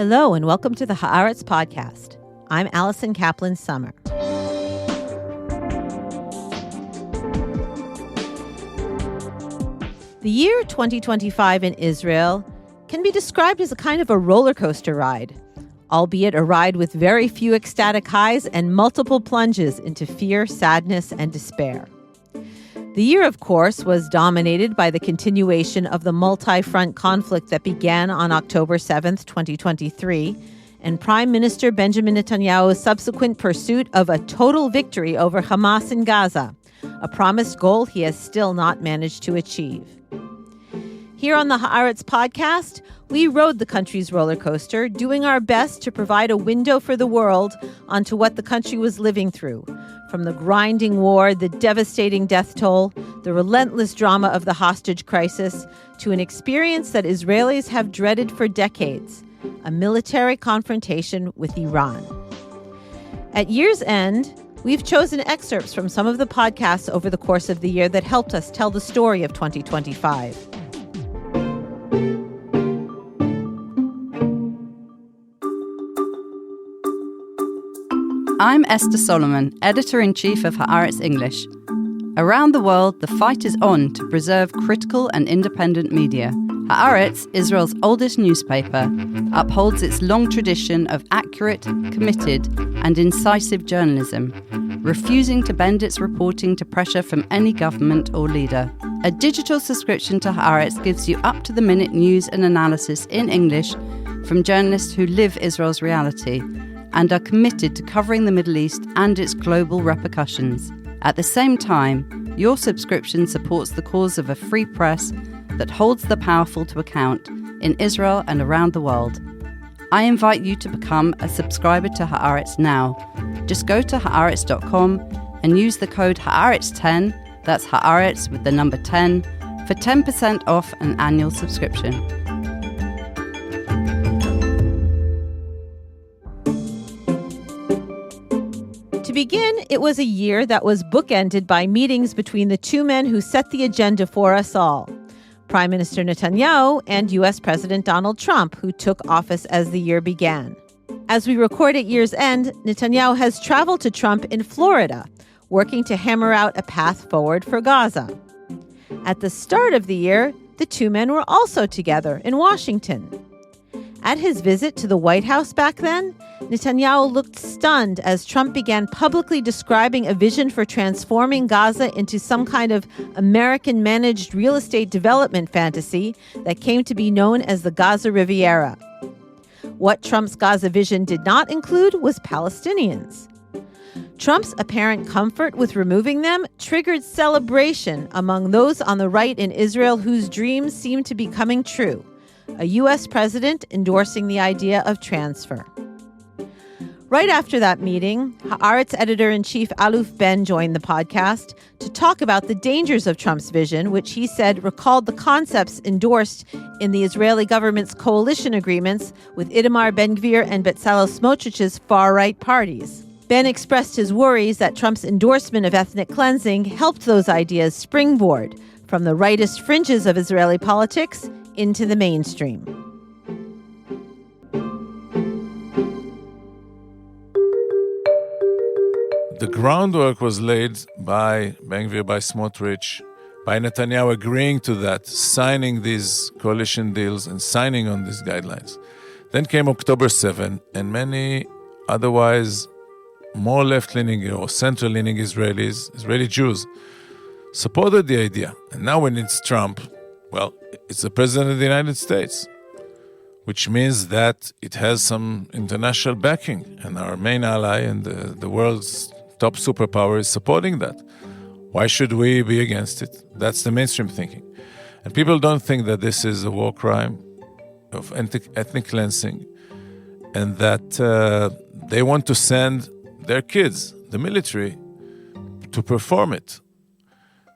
Hello and welcome to the Haaretz Podcast. I'm Allison Kaplan-Summer. The year 2025 in Israel can be described as a kind of a roller coaster ride, albeit a ride with very few ecstatic highs and multiple plunges into fear, sadness, and despair. The year, of course, was dominated by the continuation of the multi-front conflict that began on October 7th, 2023, and Prime Minister Benjamin Netanyahu's subsequent pursuit of a total victory over Hamas in Gaza, a promised goal he has still not managed to achieve. Here on the Haaretz Podcast, we rode the country's roller coaster, doing our best to provide a window for the world onto what the country was living through, from the grinding war, the devastating death toll, the relentless drama of the hostage crisis, to an experience that Israelis have dreaded for decades, a military confrontation with Iran. At year's end, we've chosen excerpts from some of the podcasts over the course of the year that helped us tell the story of 2025. I'm Esther Solomon, Editor-in-Chief of Haaretz English. Around the world, the fight is on to preserve critical and independent media. Haaretz, Israel's oldest newspaper, upholds its long tradition of accurate, committed, and incisive journalism, refusing to bend its reporting to pressure from any government or leader. A digital subscription to Haaretz gives you up-to-the-minute news and analysis in English from journalists who live Israel's reality and are committed to covering the Middle East and its global repercussions. At the same time, your subscription supports the cause of a free press that holds the powerful to account in Israel and around the world. I invite you to become a subscriber to Haaretz now. Just go to Haaretz.com and use the code Haaretz10, that's Haaretz with the number 10, for 10% off an annual subscription. To begin, it was a year that was bookended by meetings between the two men who set the agenda for us all, Prime Minister Netanyahu and U.S. President Donald Trump, who took office as the year began. As we record at year's end, Netanyahu has traveled to Trump in Florida, working to hammer out a path forward for Gaza. At the start of the year, the two men were also together in Washington. At his visit to the White House back then, Netanyahu looked stunned as Trump began publicly describing a vision for transforming Gaza into some kind of American-managed real estate development fantasy that came to be known as the Gaza Riviera. What Trump's Gaza vision did not include was Palestinians. Trump's apparent comfort with removing them triggered celebration among those on the right in Israel whose dreams seemed to be coming true. A U.S. president endorsing the idea of transfer. Right after that meeting, Haaretz editor-in-chief Aluf Benn joined the podcast to talk about the dangers of Trump's vision, which he said recalled the concepts endorsed in the Israeli government's coalition agreements with Itamar Ben-Gvir and Bezalel Smotrich's far-right parties. Benn expressed his worries that Trump's endorsement of ethnic cleansing helped those ideas springboard from the rightist fringes of Israeli politics into the mainstream. The groundwork was laid by Ben-Gvir, by Smotrich, by Netanyahu agreeing to that, signing these coalition deals and signing on these guidelines. Then came October 7, and many otherwise more left-leaning or center-leaning Israeli Jews, supported the idea. And now when it's Trump, well, it's the President of the United States, which means that it has some international backing, and our main ally and the world's top superpower is supporting that. Why should we be against it? That's the mainstream thinking. And people don't think that this is a war crime of ethnic cleansing, and that they want to send their kids, the military, to perform it.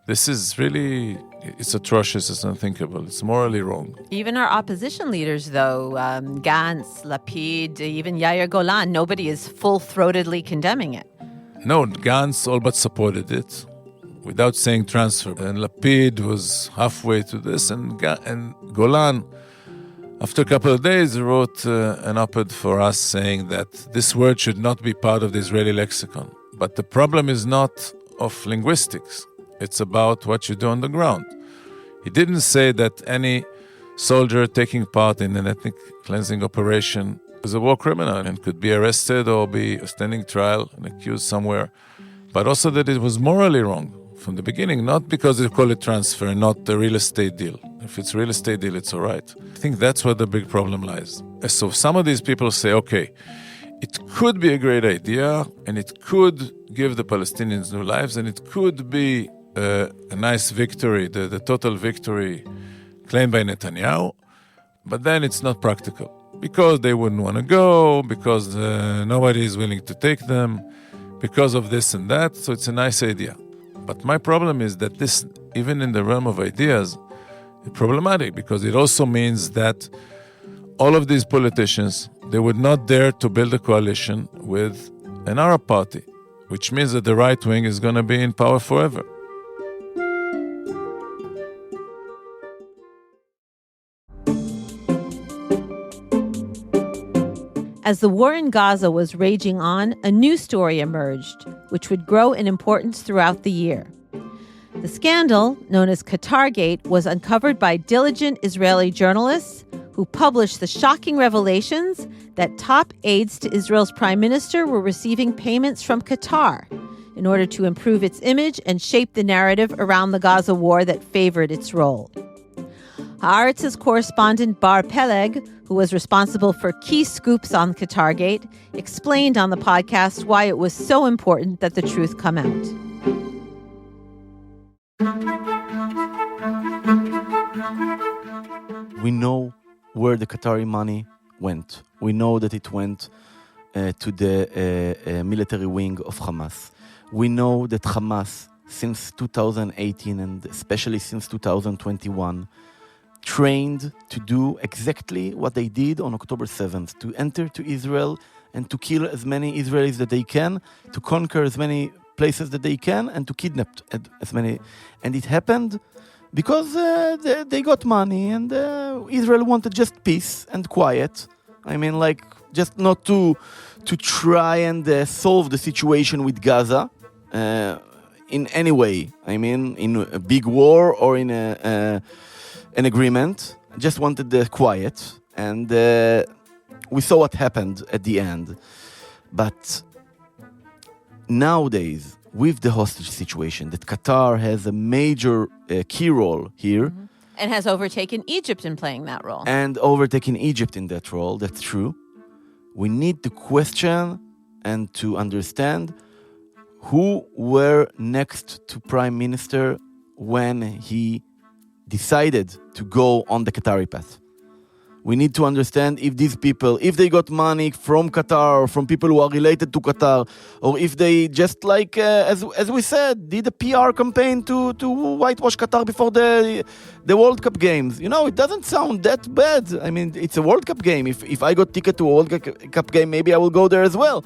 This is really, it's atrocious, it's unthinkable, it's morally wrong. Even our opposition leaders, though, Gantz, Lapid, even Yair Golan, nobody is full-throatedly condemning it. No, Gantz all but supported it without saying transfer. And Lapid was halfway to this, and Golan After a couple of days, he wrote an op-ed for us saying that this word should not be part of the Israeli lexicon. But the problem is not of linguistics. It's about what you do on the ground. He didn't say that any soldier taking part in an ethnic cleansing operation is a war criminal and could be arrested or be standing trial and accused somewhere. But also that it was morally wrong from the beginning, not because they call it transfer, not a real estate deal. If it's a real estate deal, it's all right. I think that's where the big problem lies. So some of these people say, okay, it could be a great idea, and it could give the Palestinians new lives, and it could be a nice victory, the total victory claimed by Netanyahu, but then it's not practical because they wouldn't want to go, because nobody is willing to take them, because of this and that, so it's a nice idea. But my problem is that this, even in the realm of ideas, is problematic because it also means that all of these politicians, they would not dare to build a coalition with an Arab party, which means that the right wing is going to be in power forever. As the war in Gaza was raging on, a new story emerged, which would grow in importance throughout the year. The scandal, known as Qatargate, was uncovered by diligent Israeli journalists who published the shocking revelations that top aides to Israel's prime minister were receiving payments from Qatar in order to improve its image and shape the narrative around the Gaza war that favored its role. Haaretz's correspondent Bar Peleg, who was responsible for key scoops on Qatargate, explained on the podcast why it was so important that the truth come out. We know where the Qatari money went. We know that it went to the military wing of Hamas. We know that Hamas, since 2018 and especially since 2021, trained to do exactly what they did on October 7th, to enter to Israel and to kill as many Israelis that they can, to conquer as many places that they can, and to kidnap as many. And it happened because they got money, and Israel wanted just peace and quiet. I mean, like, just not to try and solve the situation with Gaza in any way. I mean, in a big war or in an agreement. Just wanted the quiet, and we saw what happened at the end. But nowadays, with the hostage situation, that Qatar has a major key role here. Mm-hmm. And has overtaken Egypt in playing that role. And overtaken Egypt in that role, that's true. We need to question and to understand who were next to Prime Minister when he decided to go on the Qatari path. We need to understand if these people, if they got money from Qatar or from people who are related to Qatar, or if they just like, as we said, did a PR campaign to whitewash Qatar before the World Cup games. You know, it doesn't sound that bad. I mean, it's a World Cup game. If I got ticket to a World Cup game, maybe I will go there as well.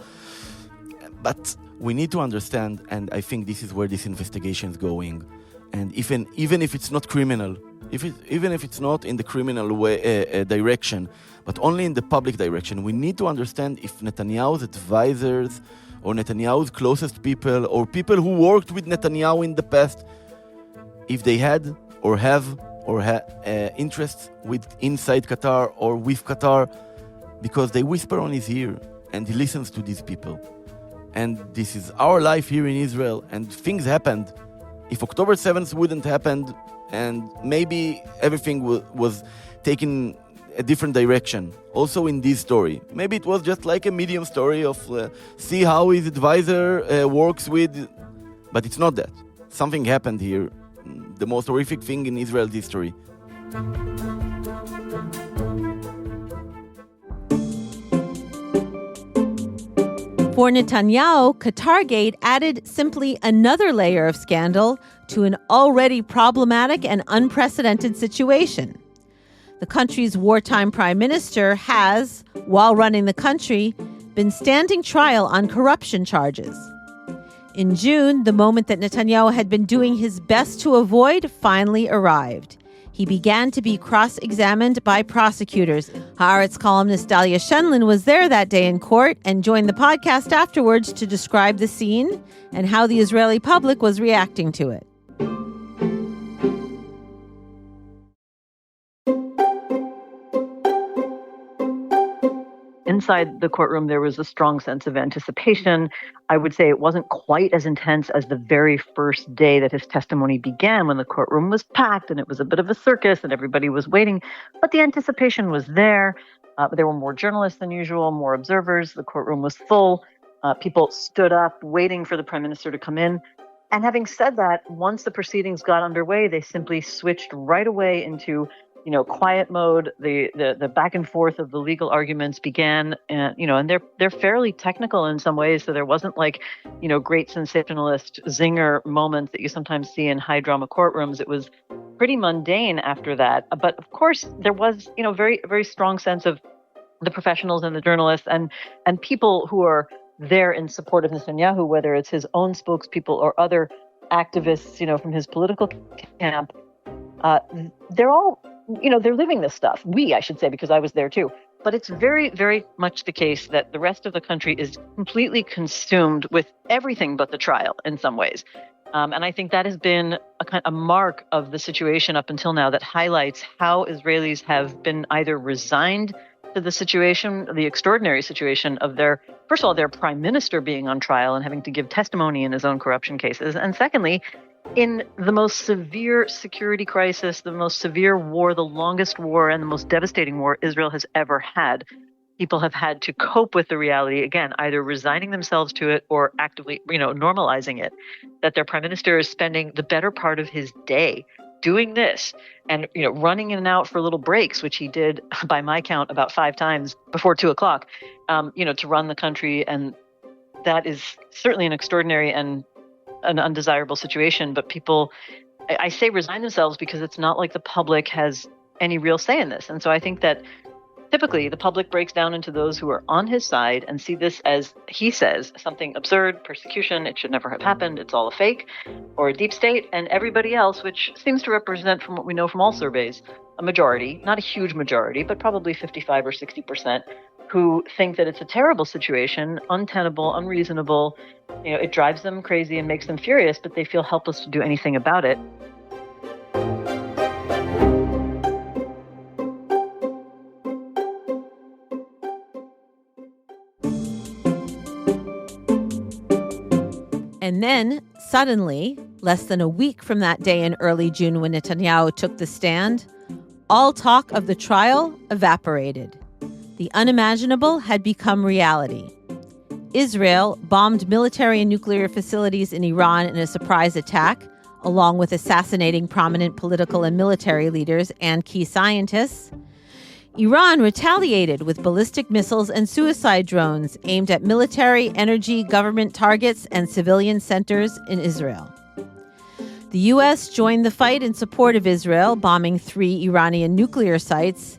But we need to understand, and I think this is where this investigation is going. And even if it's not criminal, even if it's not in the criminal way, direction, but only in the public direction, we need to understand if Netanyahu's advisors or Netanyahu's closest people or people who worked with Netanyahu in the past, if they had or have interests with inside Qatar or with Qatar, because they whisper on his ear and he listens to these people. And this is our life here in Israel, and things happened. If October 7th wouldn't happen, and maybe everything was taken a different direction. Also in this story, maybe it was just like a medium story of see how his advisor works with, but it's not that. Something happened here, the most horrific thing in Israel's history. For Netanyahu, Qatargate added simply another layer of scandal to an already problematic and unprecedented situation. The country's wartime prime minister has, while running the country, been standing trial on corruption charges. In June, the moment that Netanyahu had been doing his best to avoid finally arrived. He began to be cross-examined by prosecutors. Haaretz columnist Dahlia Scheindlin was there that day in court and joined the podcast afterwards to describe the scene and how the Israeli public was reacting to it. Inside the courtroom, there was a strong sense of anticipation. I would say it wasn't quite as intense as the very first day that his testimony began, when the courtroom was packed and it was a bit of a circus and everybody was waiting. But the anticipation was there. There were more journalists than usual, more observers. The courtroom was full. People stood up waiting for the prime minister to come in. And having said that, once the proceedings got underway, they simply switched right away into quiet mode. The back and forth of the legal arguments began, and they're fairly technical in some ways. So there wasn't great sensationalist zinger moments that you sometimes see in high drama courtrooms. It was pretty mundane after that. But of course, there was, very, very strong sense of the professionals and the journalists and people who are there in support of Netanyahu, whether it's his own spokespeople or other activists, from his political camp. They're all, they're living this stuff. I should say, because I was there too. But it's very, very much the case that the rest of the country is completely consumed with everything but the trial in some ways. And I think that has been a mark of the situation up until now that highlights how Israelis have been either resigned to the situation, the extraordinary situation of first of all, their prime minister being on trial and having to give testimony in his own corruption cases. And secondly, in the most severe security crisis, the most severe war, the longest war and the most devastating war Israel has ever had, people have had to cope with the reality, again, either resigning themselves to it or actively, normalizing it, that their prime minister is spending the better part of his day doing this and, running in and out for little breaks, which he did, by my count, about 5 times before 2:00, to run the country. And that is certainly an extraordinary and an undesirable situation. But people, I say resign themselves because it's not like the public has any real say in this. And so I think that typically the public breaks down into those who are on his side and see this as, he says, something absurd, persecution, it should never have happened, it's all a fake, or a deep state, and everybody else, which seems to represent, from what we know from all surveys, a majority, not a huge majority, but probably 55 or 60%, who think that it's a terrible situation, untenable, unreasonable. It drives them crazy and makes them furious, but they feel helpless to do anything about it. And then, suddenly, less than a week from that day in early June when Netanyahu took the stand, all talk of the trial evaporated. The unimaginable had become reality. Israel bombed military and nuclear facilities in Iran in a surprise attack, along with assassinating prominent political and military leaders and key scientists. Iran retaliated with ballistic missiles and suicide drones aimed at military, energy, government targets, and civilian centers in Israel. The U.S. joined the fight in support of Israel, bombing 3 Iranian nuclear sites.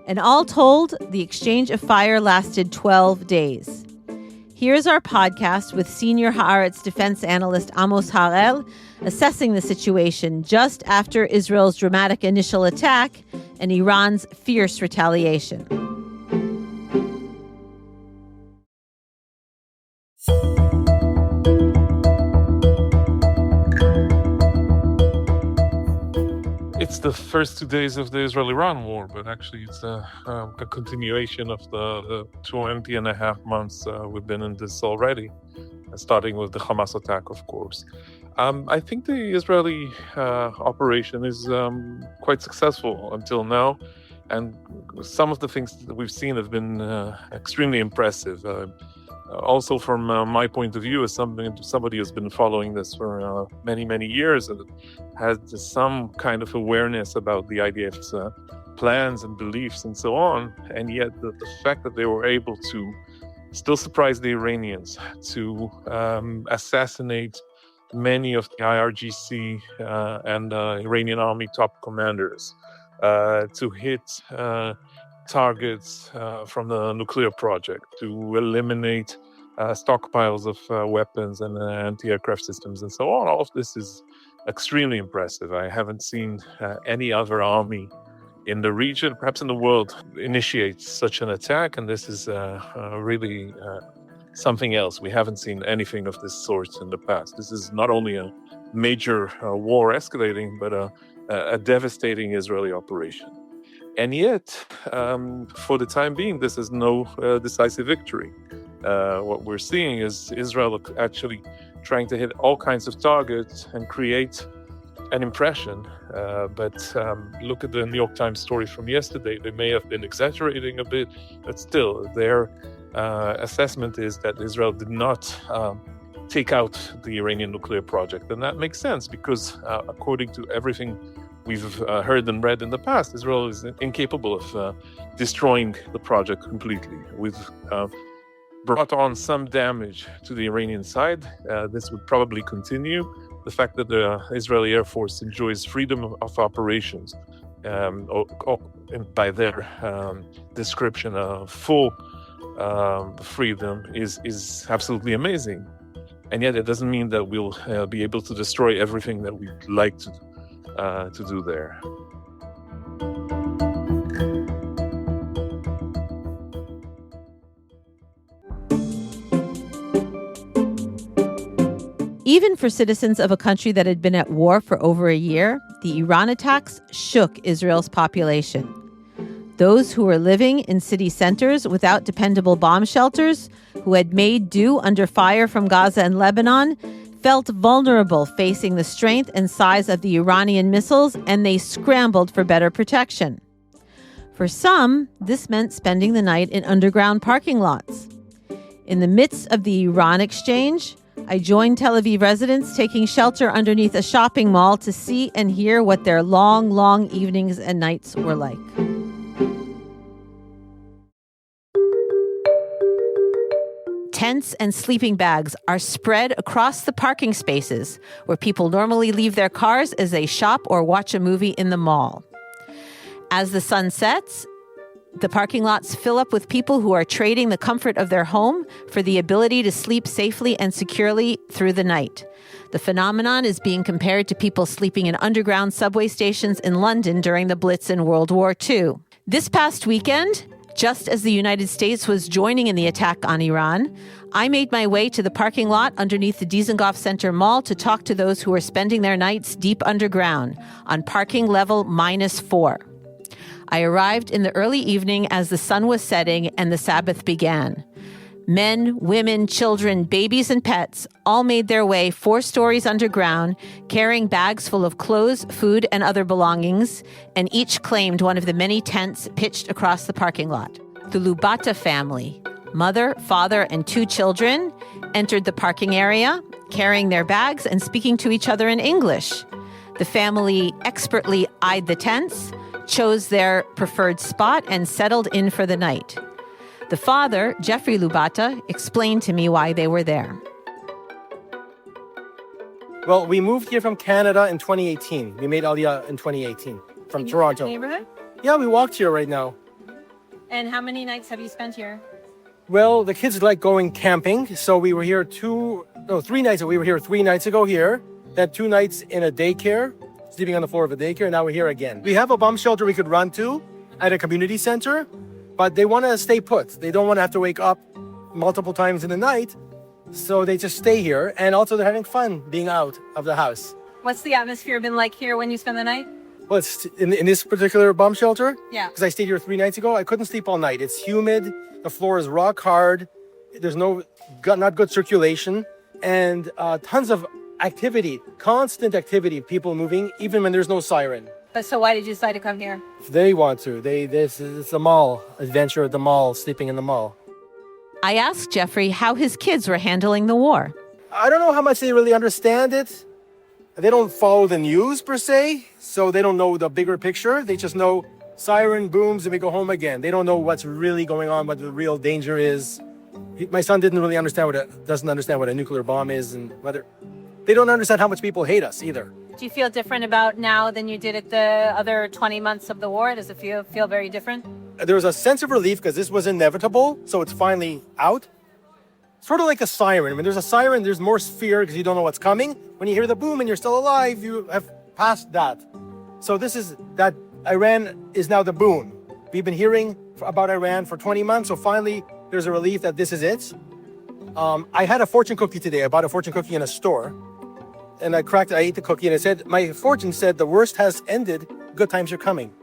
And all told, the exchange of fire lasted 12 days. Here's our podcast with senior Haaretz defense analyst Amos Harel assessing the situation just after Israel's dramatic initial attack and Iran's fierce retaliation. It's the first 2 days of the Israel-Iran war, but actually it's a continuation of the 20.5 months we've been in this already, starting with the Hamas attack, of course. I think the Israeli operation is quite successful until now, and some of the things that we've seen have been extremely impressive. Also, from my point of view, as somebody who's been following this for many, many years and has some kind of awareness about the IDF's plans and beliefs and so on, and yet the fact that they were able to still surprise the Iranians, to assassinate many of the IRGC and Iranian army top commanders, to hit targets from the nuclear project, to eliminate stockpiles of weapons and anti-aircraft systems and so on. All of this is extremely impressive. I haven't seen any other army in the region, perhaps in the world, initiate such an attack, and this is really something else. We haven't seen anything of this sort in the past. This is not only a major war escalating, but a devastating Israeli operation. And yet, for the time being, this is no decisive victory. What we're seeing is Israel actually trying to hit all kinds of targets and create an impression. But look at the New York Times story from yesterday. They may have been exaggerating a bit, but still, their assessment is that Israel did not take out the Iranian nuclear project. And that makes sense because according to everything we've heard and read in the past, Israel is incapable of destroying the project completely. We've brought on some damage to the Iranian side. This would probably continue. The fact that the Israeli Air Force enjoys freedom of operations, by their description of full freedom, is absolutely amazing. And yet it doesn't mean that we'll be able to destroy everything that we'd like to do there. Even for citizens of a country that had been at war for over a year, the Iran attacks shook Israel's population. Those who were living in city centers without dependable bomb shelters, who had made do under fire from Gaza and Lebanon, felt vulnerable facing the strength and size of the Iranian missiles, and they scrambled for better protection. For some, this meant spending the night in underground parking lots. In the midst of the Iran exchange, I joined Tel Aviv residents taking shelter underneath a shopping mall to see and hear what their long, long evenings and nights were like. Tents and sleeping bags are spread across the parking spaces where people normally leave their cars as they shop or watch a movie in the mall. As the sun sets, the parking lots fill up with people who are trading the comfort of their home for the ability to sleep safely and securely through the night. The phenomenon is being compared to people sleeping in underground subway stations in London during the Blitz in World War II. This past weekend, just as the United States was joining in the attack on Iran, I made my way to the parking lot underneath the Dizengoff Center Mall to talk to those who are spending their nights deep underground on parking level -4. I arrived in the early evening as the sun was setting and the Sabbath began. Men, women, children, babies, and pets all made their way 4 stories underground, carrying bags full of clothes, food, and other belongings, and each claimed one of the many tents pitched across the parking lot. The Lubata family, mother, father, and 2 children, entered the parking area, carrying their bags and speaking to each other in English. The family expertly eyed the tents, chose their preferred spot, and settled in for the night. The father, Jeffrey Lubata, explained to me why they were there. Well, we moved here from Canada in 2018. We made Aliyah in 2018 from Toronto. Neighborhood? Yeah, we walked here right now. And how many nights have you spent here? Well, the kids like going camping, so we were here 3 nights ago. We were here 3 nights ago here, then 2 nights in a daycare, sleeping on the floor of a daycare, and now we're here again. We have a bomb shelter we could run to at a community center, but they want to stay put. They don't want to have to wake up multiple times in the night, so they just stay here, and also they're having fun being out of the house. What's the atmosphere been like here when you spend the night? Well, it's in this particular bomb shelter, Yeah. because I stayed here 3 nights ago, I couldn't sleep all night. It's humid, the floor is rock hard, there's not good circulation, and tons of activity, constant activity, people moving, even when there's no siren. But so why did you decide to come here? They want to. It's a mall, adventure at the mall, sleeping in the mall. I asked Jeffrey how his kids were handling the war. I don't know how much they really understand it. They don't follow the news per se, so they don't know the bigger picture. They just know siren booms and we go home again. They don't know what's really going on, what the real danger is. My son doesn't understand what a nuclear bomb is, and whether they don't understand how much people hate us either. Do you feel different about now than you did at the other 20 months of the war? Does it feel very different? There was a sense of relief because this was inevitable, so it's finally out. sort of like a siren. When there's a siren, there's more fear because you don't know what's coming. When you hear the boom and you're still alive, you have passed that. So this is that Iran is now the boon. We've been hearing about Iran for 20 months, so finally there's a relief that this is it. I had a fortune cookie today. I bought a fortune cookie in a store, and I ate the cookie, and it said, my fortune said, the worst has ended, good times are coming.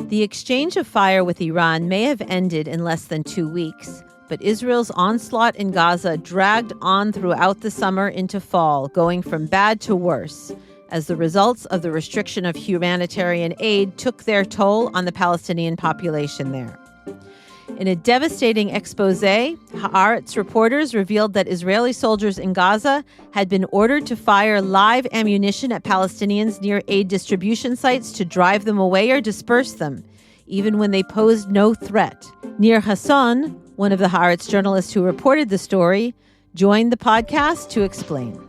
The exchange of fire with Iran may have ended in less than 2 weeks, but Israel's onslaught in Gaza dragged on throughout the summer into fall, going from bad to worse, as the results of the restriction of humanitarian aid took their toll on the Palestinian population there. In a devastating expose, Haaretz reporters revealed that Israeli soldiers in Gaza had been ordered to fire live ammunition at Palestinians near aid distribution sites to drive them away or disperse them, even when they posed no threat. Nir Hasson, one of the Haaretz journalists who reported the story, joined the podcast to explain.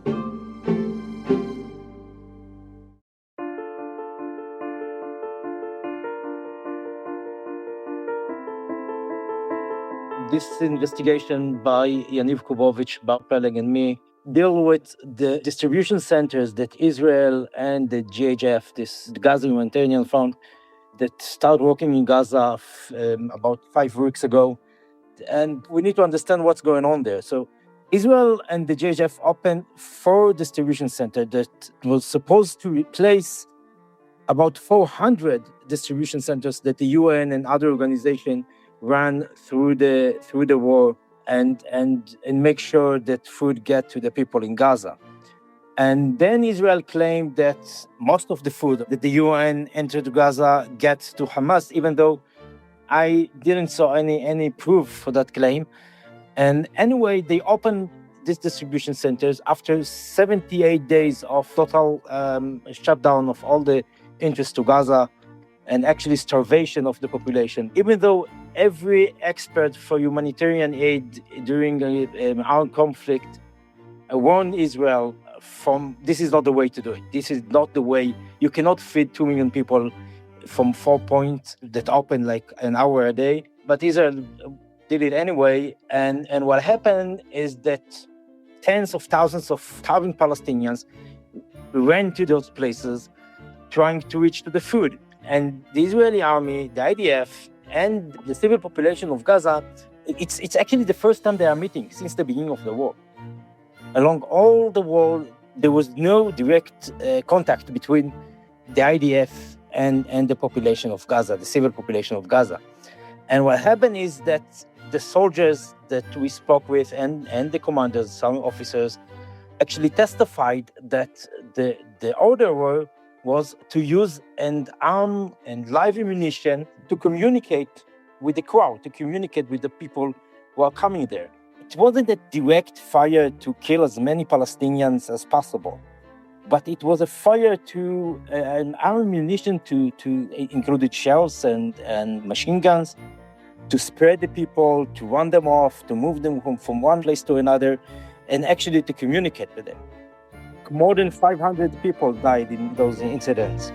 This investigation by Yaniv Kubovich, Bar Peleg, and me deal with the distribution centers that Israel and the GHF, the Gaza Humanitarian Fund, that started working in Gaza about 5 weeks ago. And we need to understand what's going on there. So Israel and the GHF opened 4 distribution centers that was supposed to replace about 400 distribution centers that the UN and other organizations ran through the war and make sure that food get to the people in Gaza. And then Israel claimed that most of the food that the UN entered Gaza gets to Hamas, even though I didn't saw any proof for that claim. And anyway, they opened these distribution centers after 78 days of total shutdown of all the interest to Gaza and actually starvation of the population. Even though every expert for humanitarian aid during an armed conflict warned Israel from this is not the way to do it. This is not the way. You cannot feed 2 million people from 4 points that open like an hour a day. But Israel did it anyway. And what happened is that tens of thousands of starving Palestinians ran to those places trying to reach to the food. And the Israeli army, the IDF, and the civil population of Gaza, it's actually the first time they are meeting since the beginning of the war. Along all the war, there was no direct contact between the IDF and the population of Gaza, the civil population of Gaza. And what happened is that the soldiers that we spoke with and the commanders, some officers, actually testified that the order was to use an arm and live ammunition to communicate with the crowd, to communicate with the people who are coming there. It wasn't a direct fire to kill as many Palestinians as possible, but it was a fire to an arm ammunition to included shells and machine guns, to spread the people, to run them off, to move them from one place to another, and actually to communicate with them. More than 500 people died in those incidents.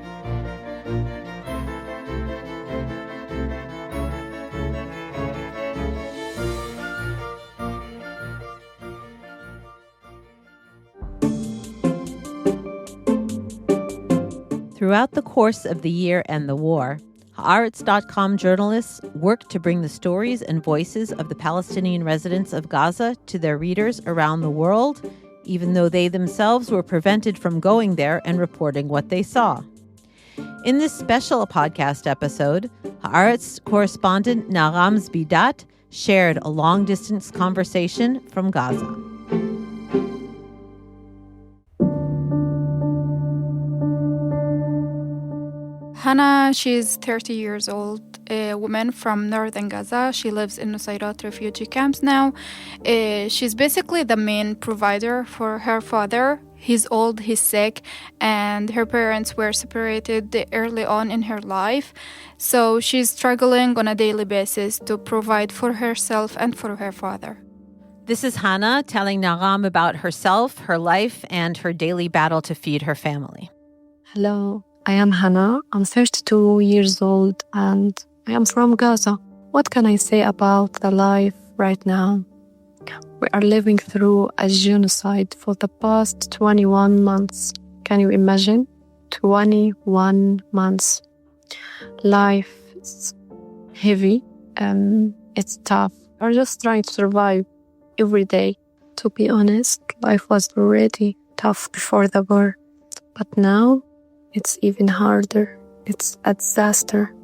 Throughout the course of the year and the war, Haaretz.com journalists worked to bring the stories and voices of the Palestinian residents of Gaza to their readers around the world, even though they themselves were prevented from going there and reporting what they saw. In this special podcast episode, Haaretz correspondent Nagham Zbeedat shared a long-distance conversation from Gaza. Hannah, she's 30 years old, a woman from northern Gaza. She lives in Nusayrat refugee camps now. She's basically the main provider for her father. He's old, he's sick, and her parents were separated early on in her life. So she's struggling on a daily basis to provide for herself and for her father. This is Hannah telling Nagham about herself, her life, and her daily battle to feed her family. Hello. I am Hannah. I'm 32 years old and I am from Gaza. What can I say about the life right now? We are living through a genocide for the past 21 months. Can you imagine? 21 months. Life is heavy. It's tough. We're just trying to survive every day. To be honest, life was already tough before the war. But now, it's even harder. It's a disaster.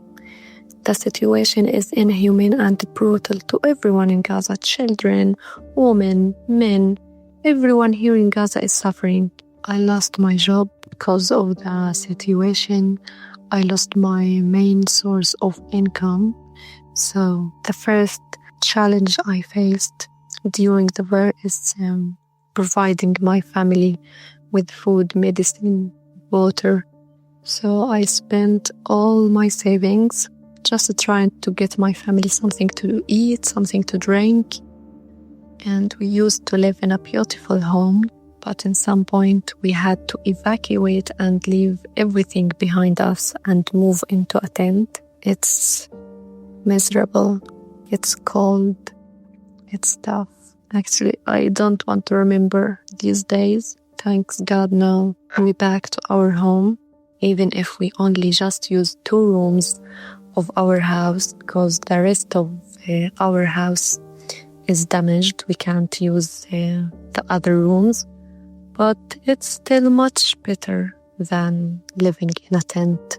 The situation is inhuman and brutal to everyone in Gaza. Children, women, men. Everyone here in Gaza is suffering. I lost my job because of the situation. I lost my main source of income. So the first challenge I faced during the war is providing my family with food, medicine, water. So I spent all my savings just trying to get my family something to eat, something to drink. And we used to live in a beautiful home, but in some point we had to evacuate and leave everything behind us and move into a tent. It's miserable, it's cold, it's tough. Actually, I don't want to remember these days. Thanks God now we're back to our home, even if we only just use 2 rooms of our house because the rest of our house is damaged. We can't use the other rooms, but it's still much better than living in a tent.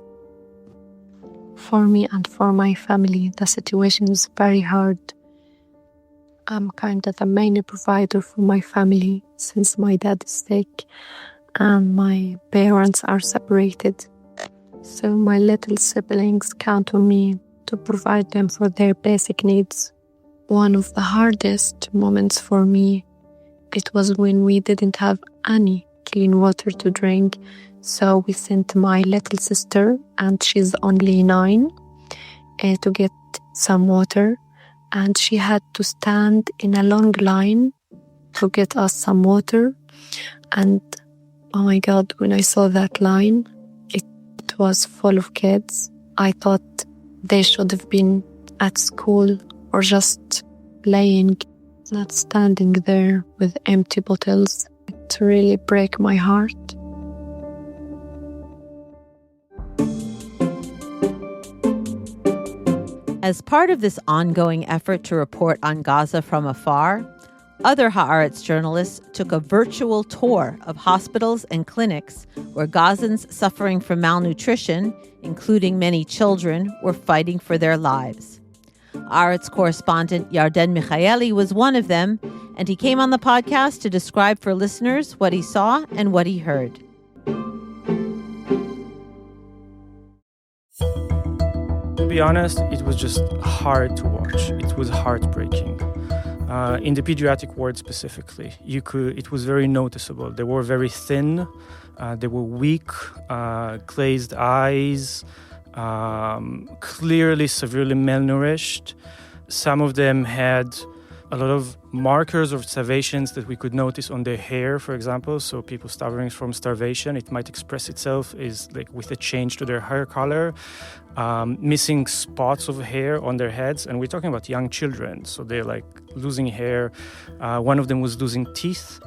For me and for my family, the situation is very hard. I'm kind of the main provider for my family since my dad is sick and my parents are separated. So my little siblings count on me to provide them for their basic needs. One of the hardest moments for me, it was when we didn't have any clean water to drink. So we sent my little sister, and she's only 9, to get some water. And she had to stand in a long line to get us some water. And oh my God, when I saw that line, it was full of kids. I thought they should have been at school or just playing, not standing there with empty bottles. It really broke my heart. As part of this ongoing effort to report on Gaza from afar, other Haaretz journalists took a virtual tour of hospitals and clinics where Gazans suffering from malnutrition, including many children, were fighting for their lives. Haaretz correspondent Yarden Michaeli was one of them, and he came on the podcast to describe for listeners what he saw and what he heard. To be honest, it was just hard to watch. It was heartbreaking. In the pediatric ward specifically, it was very noticeable. They were very thin, they were weak, glazed eyes, clearly severely malnourished. Some of them had a lot of markers of starvations that we could notice on their hair, for example. So people suffering from starvation, it might express itself is like with a change to their hair color, missing spots of hair on their heads. And we're talking about young children, so they're like losing hair. One of them was losing teeth,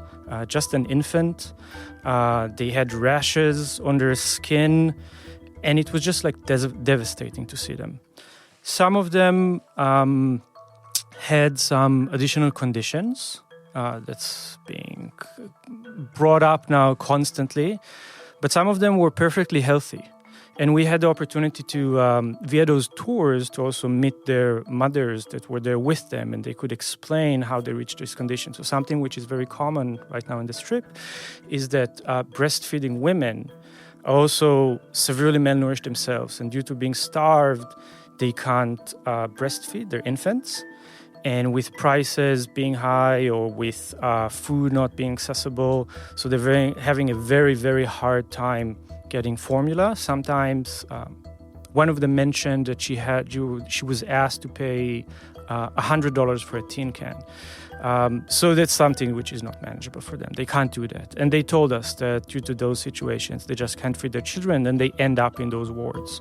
just an infant. They had rashes on their skin, and it was just like devastating to see them. Some of them had some additional conditions that's being brought up now constantly, but some of them were perfectly healthy. And we had the opportunity to, via those tours, to also meet their mothers that were there with them, and they could explain how they reached this condition. So something which is very common right now in the Strip is that breastfeeding women are also severely malnourished themselves, and due to being starved, they can't breastfeed their infants. And with prices being high or with food not being accessible, so they're having a very, very hard time getting formula. Sometimes One of them mentioned that she was asked to pay $100 for a tin can. So that's something which is not manageable for them. They can't do that. And they told us that due to those situations, they just can't feed their children and they end up in those wards.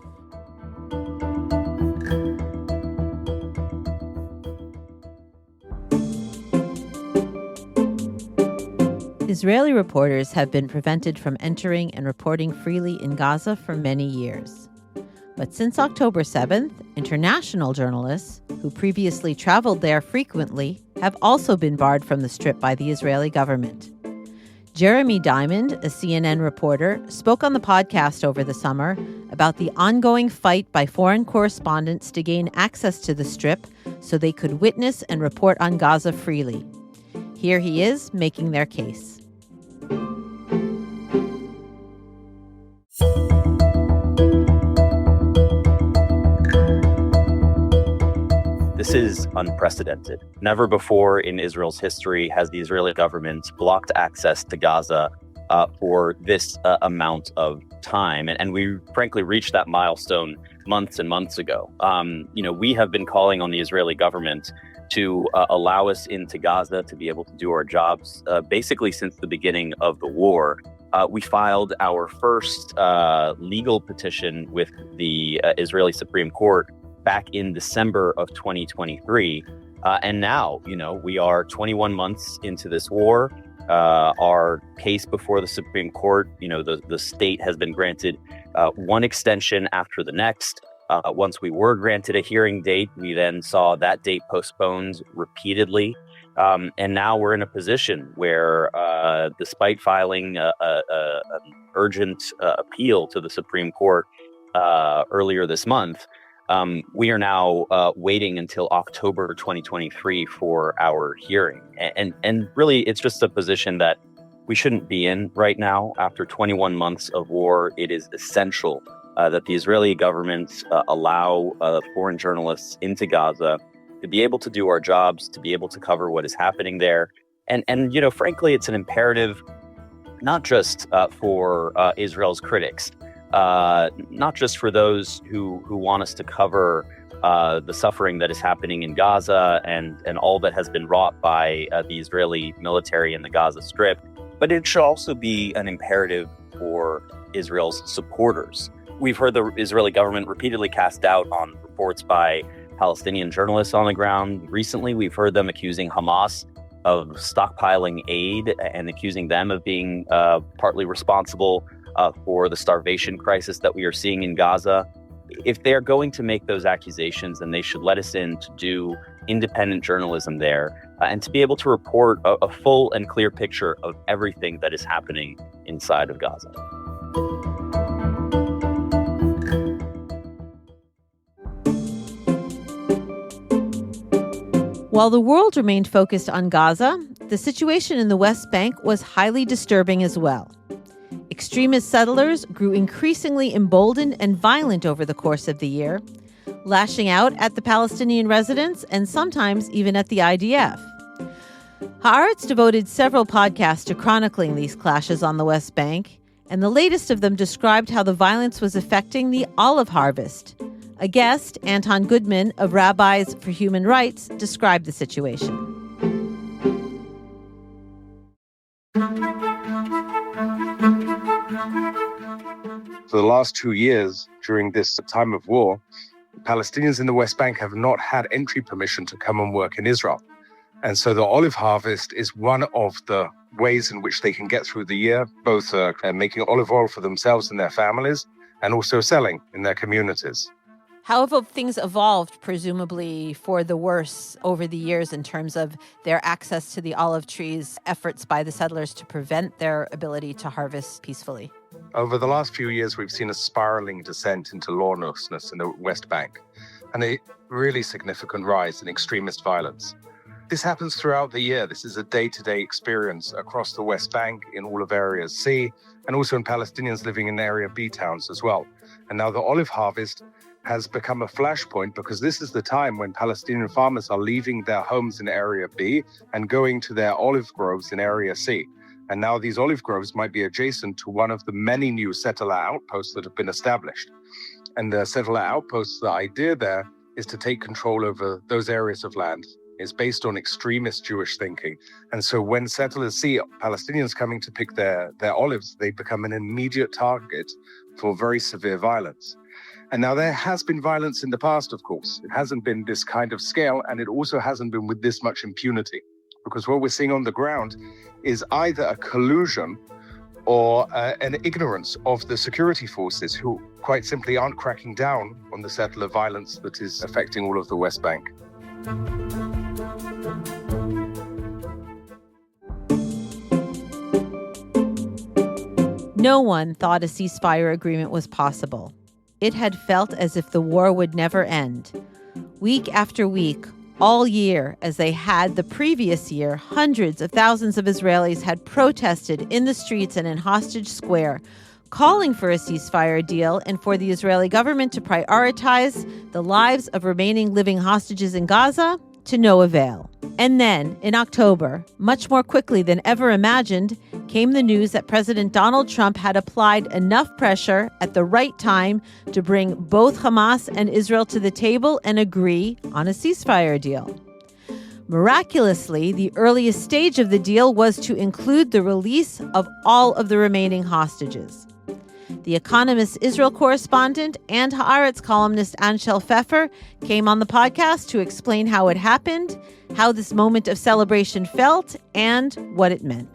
Israeli reporters have been prevented from entering and reporting freely in Gaza for many years. But since October 7th, international journalists, who previously traveled there frequently, have also been barred from the Strip by the Israeli government. Jeremy Diamond, a CNN reporter, spoke on the podcast over the summer about the ongoing fight by foreign correspondents to gain access to the Strip so they could witness and report on Gaza freely. Here he is making their case. This is unprecedented. Never before in Israel's history has the Israeli government blocked access to Gaza for this amount of time. And we frankly reached that milestone months and months ago. We have been calling on the Israeli government to allow us into Gaza to be able to do our jobs basically since the beginning of the war. We filed our first legal petition with the Israeli Supreme Court back in December of 2023. And now, we are 21 months into this war. Our case before the Supreme Court, the state has been granted one extension after the next. Once we were granted a hearing date, we then saw that date postponed repeatedly. And now we're in a position where, despite filing an urgent appeal to the Supreme Court earlier this month, we are now waiting until October 2023 for our hearing. And really, it's just a position that we shouldn't be in right now. After 21 months of war, it is essential that the Israeli government allow foreign journalists into Gaza to be able to do our jobs, to be able to cover what is happening there. And frankly, it's an imperative not just for Israel's critics, not just for those who want us to cover the suffering that is happening in Gaza and all that has been wrought by the Israeli military in the Gaza Strip, but it should also be an imperative for Israel's supporters. We've heard the Israeli government repeatedly cast doubt on reports by Palestinian journalists on the ground. Recently, we've heard them accusing Hamas of stockpiling aid and accusing them of being partly responsible for the starvation crisis that we are seeing in Gaza. If they're going to make those accusations, then they should let us in to do independent journalism there and to be able to report a full and clear picture of everything that is happening inside of Gaza. While the world remained focused on Gaza, the situation in the West Bank was highly disturbing as well. Extremist settlers grew increasingly emboldened and violent over the course of the year, lashing out at the Palestinian residents and sometimes even at the IDF. Haaretz devoted several podcasts to chronicling these clashes on the West Bank, and the latest of them described how the violence was affecting the olive harvest. A guest, Anton Goodman of Rabbis for Human Rights, described the situation. For the last 2 years, during this time of war, Palestinians in the West Bank have not had entry permission to come and work in Israel. And so the olive harvest is one of the ways in which they can get through the year, both making olive oil for themselves and their families, and also selling in their communities. How have things evolved, presumably for the worse, over the years in terms of their access to the olive trees, efforts by the settlers to prevent their ability to harvest peacefully? Over the last few years, we've seen a spiraling descent into lawlessness in the West Bank and a really significant rise in extremist violence. This happens throughout the year. This is a day-to-day experience across the West Bank in all of Area C and also in Palestinians living in Area B towns as well. And now the olive harvest has become a flashpoint because this is the time when Palestinian farmers are leaving their homes in Area B and going to their olive groves in Area C. And now these olive groves might be adjacent to one of the many new settler outposts that have been established. And the settler outposts, the idea there is to take control over those areas of land. It's based on extremist Jewish thinking. And so when settlers see Palestinians coming to pick their olives, they become an immediate target for very severe violence. And now there has been violence in the past, of course. It hasn't been this kind of scale, and it also hasn't been with this much impunity. Because what we're seeing on the ground is either a collusion or an ignorance of the security forces who quite simply aren't cracking down on the settler violence that is affecting all of the West Bank. No one thought a ceasefire agreement was possible. It had felt as if the war would never end. Week after week, all year, as they had the previous year, hundreds of thousands of Israelis had protested in the streets and in Hostage Square, calling for a ceasefire deal and for the Israeli government to prioritize the lives of remaining living hostages in Gaza, to no avail. And then, in October, much more quickly than ever imagined, came the news that President Donald Trump had applied enough pressure at the right time to bring both Hamas and Israel to the table and agree on a ceasefire deal. Miraculously, the earliest stage of the deal was to include the release of all of the remaining hostages. The Economist Israel correspondent and Haaretz columnist Anshel Pfeffer came on the podcast to explain how it happened, how this moment of celebration felt, and what it meant.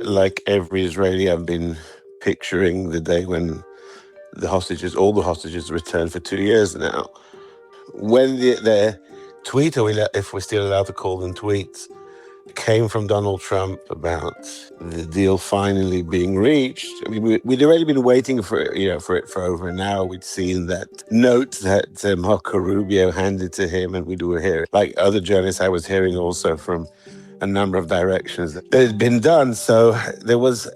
Like every Israeli, I've been picturing the day when all the hostages returned for 2 years now. When the tweet, or if we're still allowed to call them tweets, came from Donald Trump about the deal finally being reached. I mean, we'd already been waiting for it for over an hour. We'd seen that note that Marco Rubio handed to him, and we were hearing, like other journalists, I was hearing also from a number of directions that had been done. So there was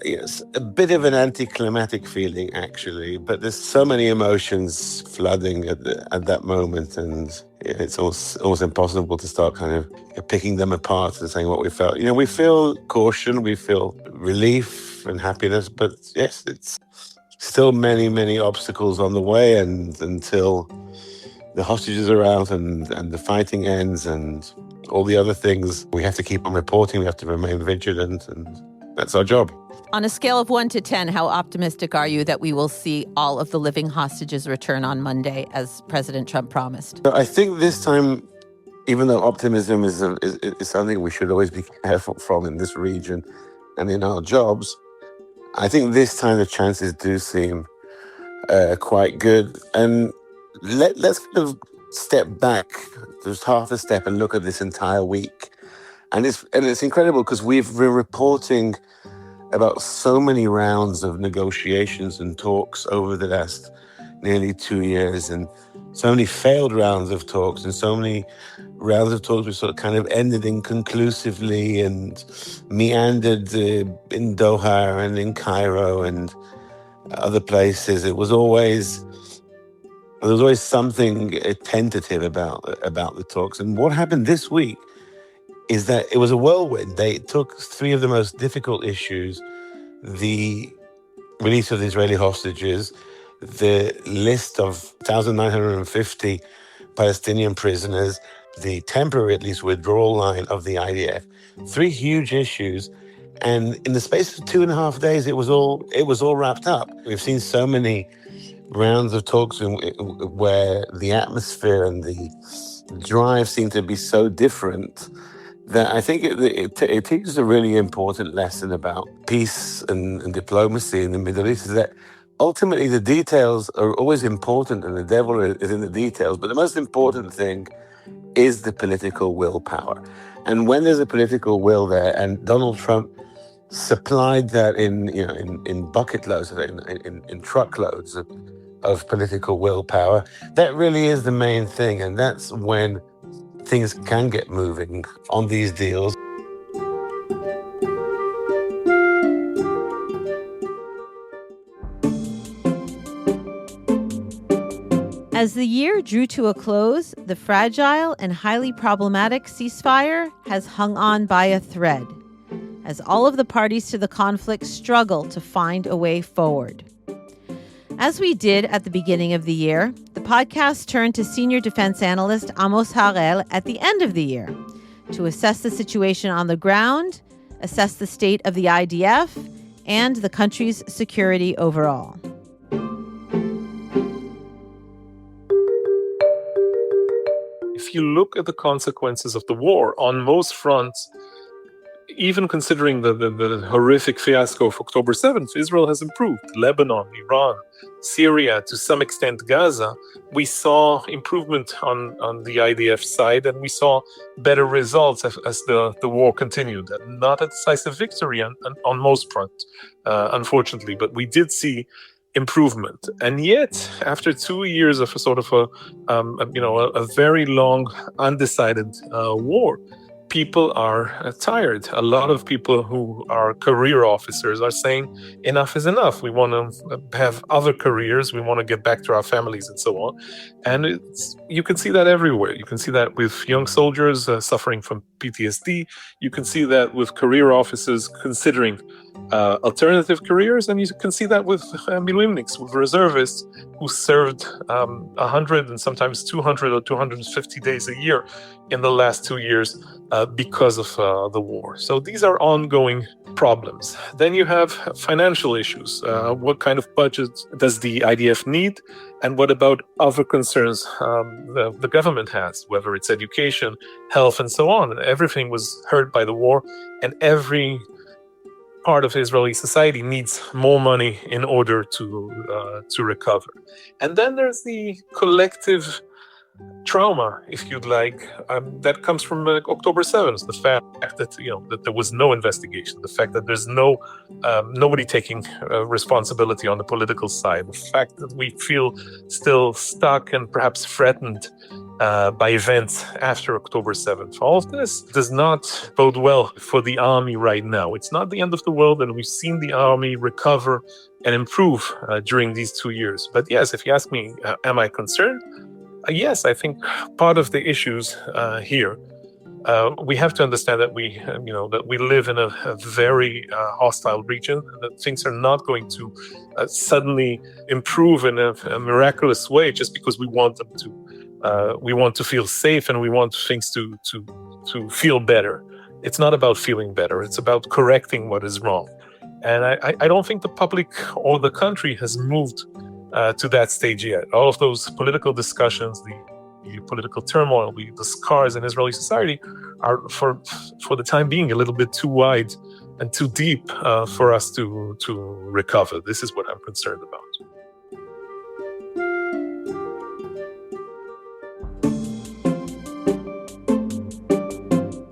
a bit of an anticlimactic feeling, actually, but there's so many emotions flooding at that moment, and it's almost impossible to start kind of picking them apart and saying what we felt. We feel caution, we feel relief and happiness, but yes, it's still many, many obstacles on the way, and until the hostages are out and the fighting ends and all the other things, we have to keep on reporting, we have to remain vigilant, and that's our job. On a scale of 1 to 10, how optimistic are you that we will see all of the living hostages return on Monday, as President Trump promised? I think this time, even though optimism is something we should always be careful from in this region and in our jobs, I think this time the chances do seem quite good. And let's kind of step back just half a step and look at this entire week. And it's incredible because we're reporting about so many rounds of negotiations and talks over the last nearly 2 years, and so many failed rounds of talks, and so many rounds of talks which sort of kind of ended inconclusively and meandered in Doha and in Cairo and other places. There was always something tentative about the talks. And what happened this week is that it was a whirlwind. They took three of the most difficult issues: the release of the Israeli hostages, the list of 1,950 Palestinian prisoners, the temporary, at least, withdrawal line of the IDF. Three huge issues. And in the space of 2.5 days, it was all wrapped up. We've seen so many rounds of talks where the atmosphere and the drive seem to be so different that I think it teaches a really important lesson about peace and diplomacy in the Middle East, is that ultimately the details are always important and the devil is in the details, but the most important thing is the political willpower. And when there's a political will there, and Donald Trump supplied that in bucket loads, in truckloads of political willpower, that really is the main thing. And that's when things can get moving on these deals. As the year drew to a close, the fragile and highly problematic ceasefire has hung on by a thread. as all of the parties to the conflict struggle to find a way forward. As we did at the beginning of the year, the podcast turned to senior defense analyst Amos Harel at the end of the year to assess the situation on the ground, assess the state of the IDF, and the country's security overall. If you look at the consequences of the war on most fronts, even considering the horrific fiasco of October 7th, Israel has improved. Lebanon, Iran, Syria, to some extent Gaza, we saw improvement on the IDF side, and we saw better results as the war continued. Not a decisive victory on most fronts, unfortunately, but we did see improvement. And yet, after 2 years of a very long, undecided war, people are tired. A lot of people who are career officers are saying enough is enough. We want to have other careers. We want to get back to our families and so on. And you can see that everywhere. You can see that with young soldiers suffering from PTSD. You can see that with career officers considering alternative careers. And you can see that with milumniks, with reservists who served 100 and sometimes 200 or 250 days a year in the last 2 years because of the war. So these are ongoing problems. Then you have financial issues. What kind of budget does the IDF need? And what about other concerns the government has, whether it's education, health, and so on? Everything was hurt by the war, and every part of Israeli society needs more money in order to recover. And then there's the collective trauma, if you'd like, that comes from October 7th. The fact that that there was no investigation, the fact that there's nobody taking responsibility on the political side, the fact that we feel still stuck and perhaps threatened by events after October 7th. All of this does not bode well for the army right now. It's not the end of the world, and we've seen the army recover and improve during these 2 years. But yes, if you ask me, am I concerned? Yes, I think part of the issues here, we have to understand that we live in a very hostile region, that things are not going to suddenly improve in a miraculous way just because we want them to. We want to feel safe, and we want things to feel better. It's not about feeling better. It's about correcting what is wrong. And I don't think the public or the country has moved to that stage yet. All of those political discussions, the political turmoil, the scars in Israeli society are, for the time being, a little bit too wide and too deep for us to recover. This is what I'm concerned about.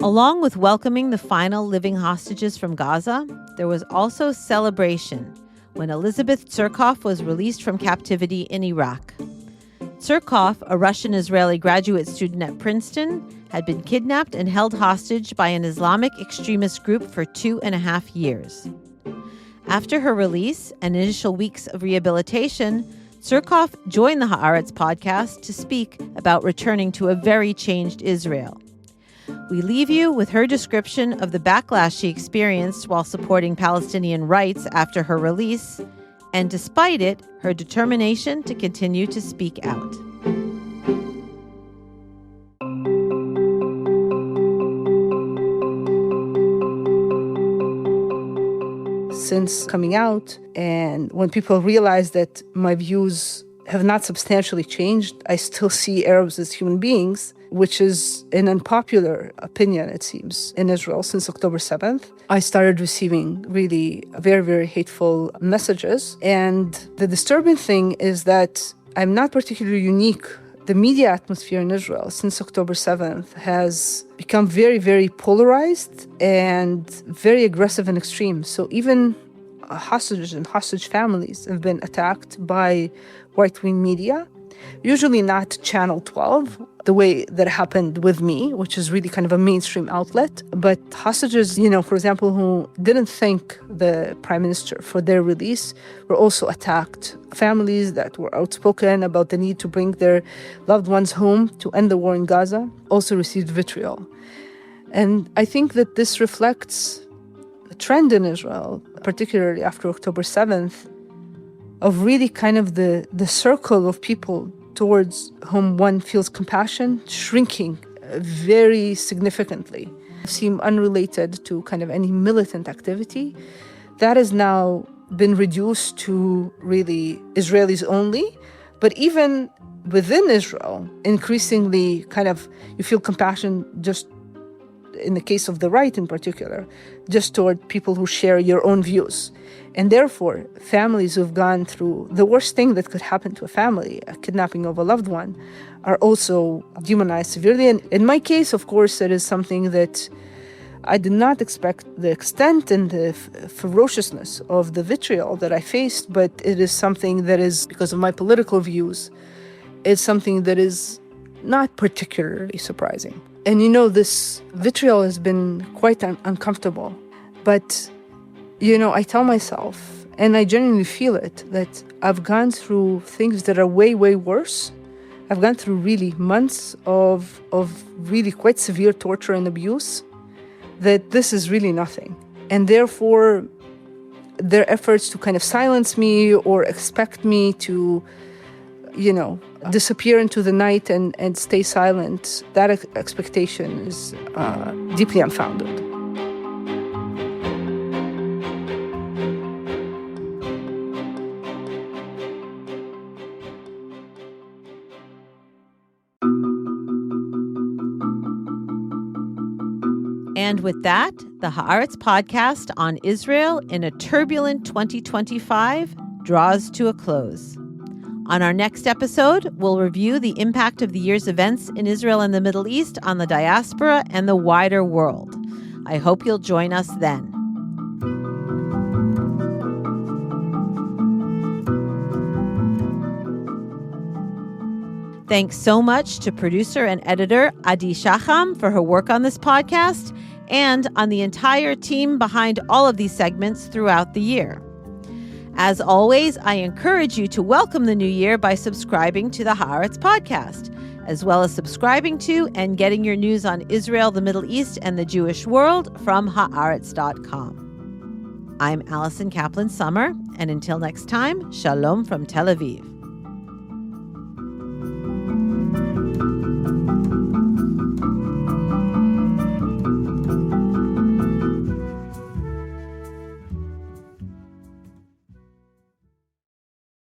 Along with welcoming the final living hostages from Gaza, there was also celebration when Elizabeth Tsurkov was released from captivity in Iraq. Tsurkov, a Russian-Israeli graduate student at Princeton, had been kidnapped and held hostage by an Islamic extremist group for 2.5 years. After her release and initial weeks of rehabilitation, Tsurkov joined the Haaretz Podcast to speak about returning to a very changed Israel. We leave you with her description of the backlash she experienced while supporting Palestinian rights after her release, and despite it, her determination to continue to speak out. Since coming out, and when people realize that my views have not substantially changed, I still see Arabs as human beings, which is an unpopular opinion, it seems, in Israel since October 7th. I started receiving really very, very hateful messages. And the disturbing thing is that I'm not particularly unique. The media atmosphere in Israel since October 7th has become very, very polarized and very aggressive and extreme. So even hostages and hostage families have been attacked by right-wing media, usually not Channel 12, the way that happened with me, which is really kind of a mainstream outlet. But hostages, for example, who didn't thank the prime minister for their release were also attacked. Families that were outspoken about the need to bring their loved ones home to end the war in Gaza also received vitriol. And I think that this reflects trend in Israel, particularly after October 7th, of really kind of the circle of people towards whom one feels compassion shrinking very significantly, seem unrelated to kind of any militant activity. That has now been reduced to really Israelis only. But even within Israel, increasingly kind of you feel compassion just in the case of the right in particular, just toward people who share your own views. And therefore, families who've gone through the worst thing that could happen to a family, a kidnapping of a loved one, are also demonized severely. And in my case, of course, it is something that I did not expect the extent and the ferociousness of the vitriol that I faced, but it is something that is, because of my political views, it's something that is not particularly surprising. And this vitriol has been quite uncomfortable. But, I tell myself, and I genuinely feel it, that I've gone through things that are way, way worse. I've gone through really months of really quite severe torture and abuse, that this is really nothing. And therefore, their efforts to kind of silence me or expect me to, disappear into the night and stay silent, that expectation is deeply unfounded. And with that, the Haaretz Podcast on Israel in a turbulent 2025 draws to a close. On our next episode, we'll review the impact of the year's events in Israel and the Middle East on the diaspora and the wider world. I hope you'll join us then. Thanks so much to producer and editor Adi Shacham for her work on this podcast and on the entire team behind all of these segments throughout the year. As always, I encourage you to welcome the new year by subscribing to the Haaretz Podcast, as well as subscribing to and getting your news on Israel, the Middle East, and the Jewish world from Haaretz.com. I'm Alison Kaplan-Summer, and until next time, Shalom from Tel Aviv.